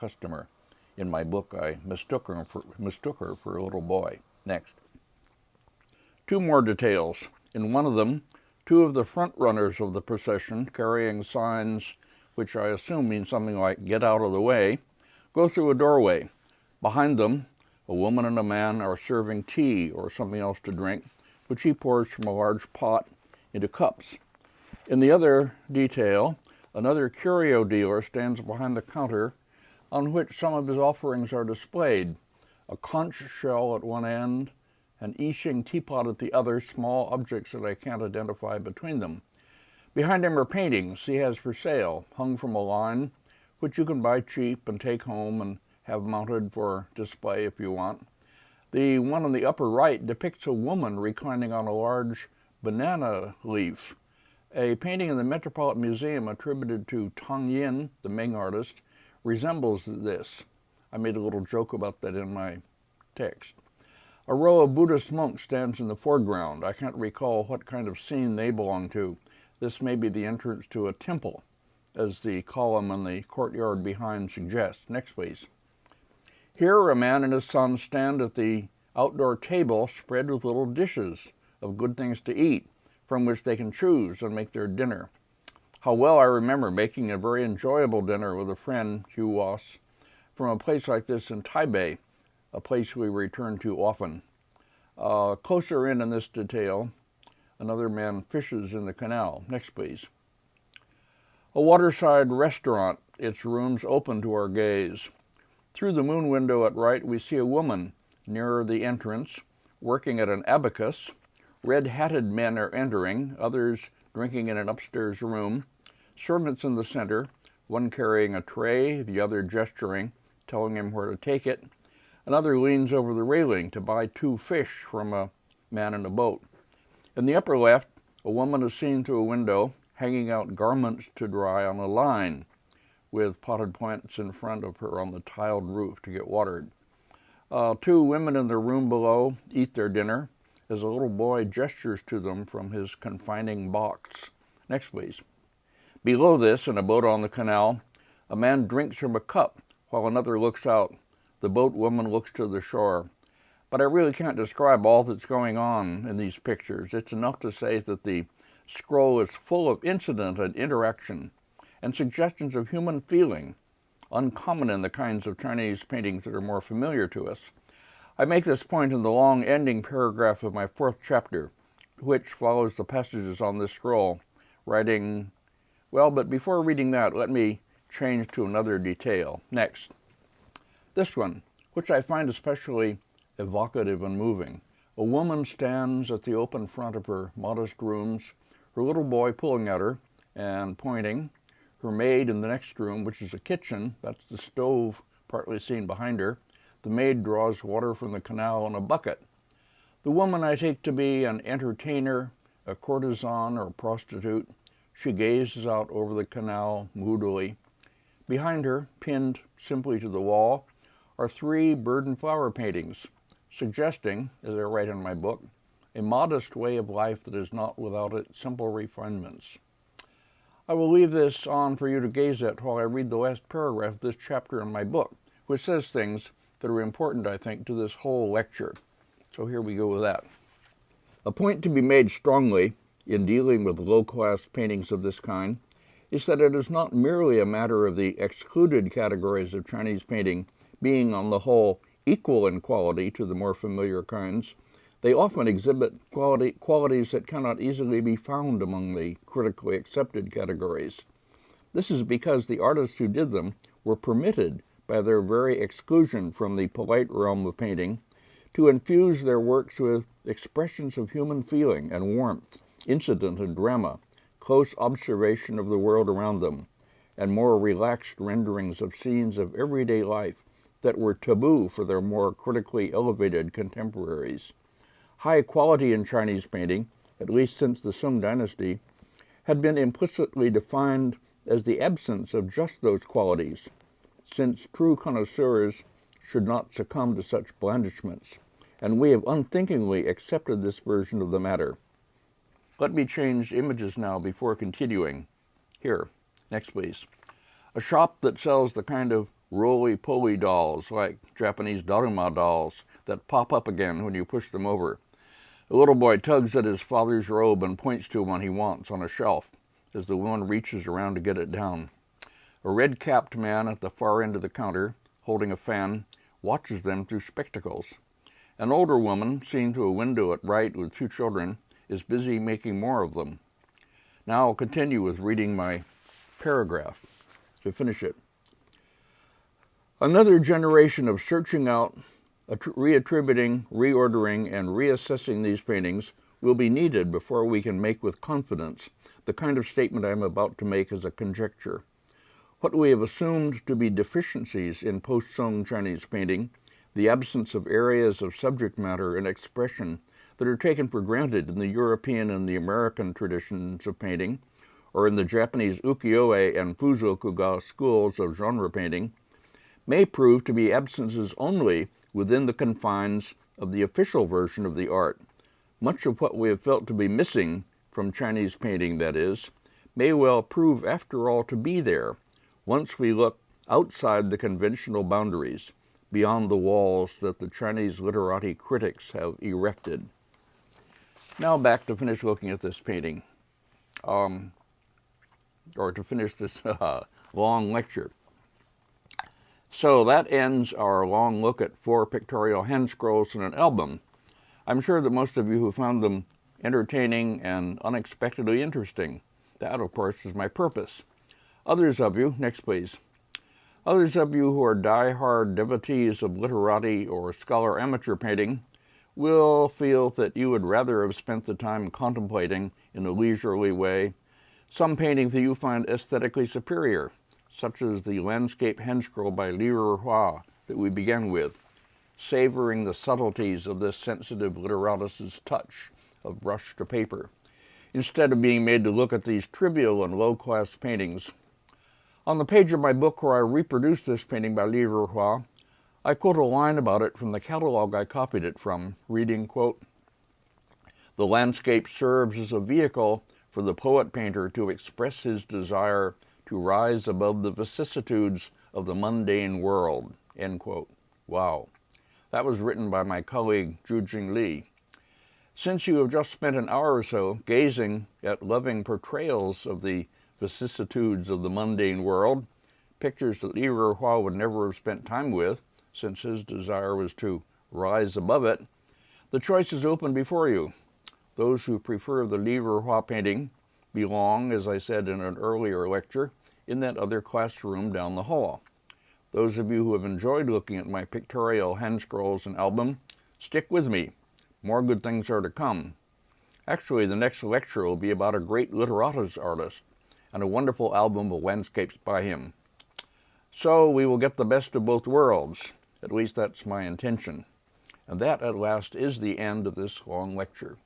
customer. In my book, I mistook her for a little boy. Next. Two more details. In one of them, two of the front runners of the procession, carrying signs which I assume mean something like "get out of the way," go through a doorway. Behind them, a woman and a man are serving tea or something else to drink, which he pours from a large pot into cups. In the other detail, another curio dealer stands behind the counter on which some of his offerings are displayed. A conch shell at one end, an I Ching teapot at the other, small objects that I can't identify between them. Behind him are paintings he has for sale, hung from a line, which you can buy cheap and take home and have mounted for display if you want. The one on the upper right depicts a woman reclining on a large banana leaf. A painting in the Metropolitan Museum attributed to Tang Yin, the Ming artist, resembles this. I made a little joke about that in my text. A row of Buddhist monks stands in the foreground. I can't recall what kind of scene they belong to. This may be the entrance to a temple, as the column in the courtyard behind suggests. Next, please. Here, a man and his son stand at the outdoor table spread with little dishes of good things to eat, from which they can choose and make their dinner. How well I remember making a very enjoyable dinner with a friend, Hugh Wass, from a place like this in Taipei, a place we return to often. Closer in this detail, another man fishes in the canal. Next, please. A waterside restaurant, its rooms open to our gaze. Through the moon window at right, we see a woman nearer the entrance, working at an abacus. Red-hatted men are entering, others drinking in an upstairs room. Servants in the center, one carrying a tray, the other gesturing, telling him where to take it. Another leans over the railing to buy 2 fish from a man in a boat. In the upper left, a woman is seen through a window, hanging out garments to dry on a line, with potted plants in front of her on the tiled roof to get watered. 2 women in the room below eat their dinner as a little boy gestures to them from his confining box. Next, please. Below this, in a boat on the canal, a man drinks from a cup while another looks out. The boat woman looks to the shore. But I really can't describe all that's going on in these pictures. It's enough to say that the scroll is full of incident and interaction and suggestions of human feeling, uncommon in the kinds of Chinese paintings that are more familiar to us. I make this point in the long ending paragraph of my 4th chapter, which follows the passages on this scroll, writing, well, but before reading that, let me change to another detail. Next. This one, which I find especially evocative and moving. A woman stands at the open front of her modest rooms, her little boy pulling at her and pointing. Her maid in the next room, which is a kitchen, that's the stove partly seen behind her. The maid draws water from the canal in a bucket. The woman I take to be an entertainer, a courtesan or prostitute. She gazes out over the canal moodily. Behind her, pinned simply to the wall, are 3 bird and flower paintings, suggesting, as I write in my book, a modest way of life that is not without its simple refinements. I will leave this on for you to gaze at while I read the last paragraph of this chapter in my book, which says things that are important, I think, to this whole lecture. So here we go with that. A point to be made strongly in dealing with low-class paintings of this kind is that it is not merely a matter of the excluded categories of Chinese painting being, on the whole, equal in quality to the more familiar kinds. They often exhibit qualities that cannot easily be found among the critically accepted categories. This is because the artists who did them were permitted, by their very exclusion from the polite realm of painting, to infuse their works with expressions of human feeling and warmth, incident and drama, close observation of the world around them, and more relaxed renderings of scenes of everyday life that were taboo for their more critically elevated contemporaries. High quality in Chinese painting, at least since the Song dynasty, had been implicitly defined as the absence of just those qualities, since true connoisseurs should not succumb to such blandishments, and we have unthinkingly accepted this version of the matter. Let me change images now before continuing. Here, next please. A shop that sells the kind of roly-poly dolls like Japanese daruma dolls that pop up again when you push them over. A little boy tugs at his father's robe and points to one he wants on a shelf as the woman reaches around to get it down. A red-capped man at the far end of the counter, holding a fan, watches them through spectacles. An older woman, seen through a window at right with 2 children, is busy making more of them. Now I'll continue with reading my paragraph to finish it. Another generation of searching out, reattributing, reordering, and reassessing these paintings will be needed before we can make with confidence the kind of statement I am about to make as a conjecture. What we have assumed to be deficiencies in post-Song Chinese painting, the absence of areas of subject matter and expression that are taken for granted in the European and the American traditions of painting, or in the Japanese ukiyo-e and fuzokuga schools of genre painting, may prove to be absences only within the confines of the official version of the art. Much of what we have felt to be missing from Chinese painting, that is, may well prove after all to be there once we look outside the conventional boundaries, beyond the walls that the Chinese literati critics have erected. Now back to finish looking at this painting, or to finish this long lecture. So that ends our long look at 4 pictorial hand scrolls in an album. I'm sure that most of you who found them entertaining and unexpectedly interesting. That, of course, is my purpose. Others of you, next please. Others of you who are die-hard devotees of literati or scholar amateur painting will feel that you would rather have spent the time contemplating, in a leisurely way, some painting that you find aesthetically superior, such as the landscape handscroll by Li Hua that we began with, savoring the subtleties of this sensitive literatus's touch of brush to paper, instead of being made to look at these trivial and low-class paintings. On the page of my book where I reproduce this painting by Li Hua, I quote a line about it from the catalog I copied it from, reading, quote, "The landscape serves as a vehicle for the poet-painter to express his desire to rise above the vicissitudes of the mundane world," end quote. Wow. That was written by my colleague Zhu Li. Since you have just spent an hour or so gazing at loving portrayals of the vicissitudes of the mundane world, pictures that Li Hua would never have spent time with, since his desire was to rise above it, the choice is open before you. Those who prefer the Li Hua painting belong, as I said in an earlier lecture, in that other classroom down the hall. Those of you who have enjoyed looking at my pictorial hand scrolls and album, stick with me. More good things are to come. Actually, the next lecture will be about a great literatus artist and a wonderful album of landscapes by him. So we will get the best of both worlds. At least that's my intention. And that, at last, is the end of this long lecture.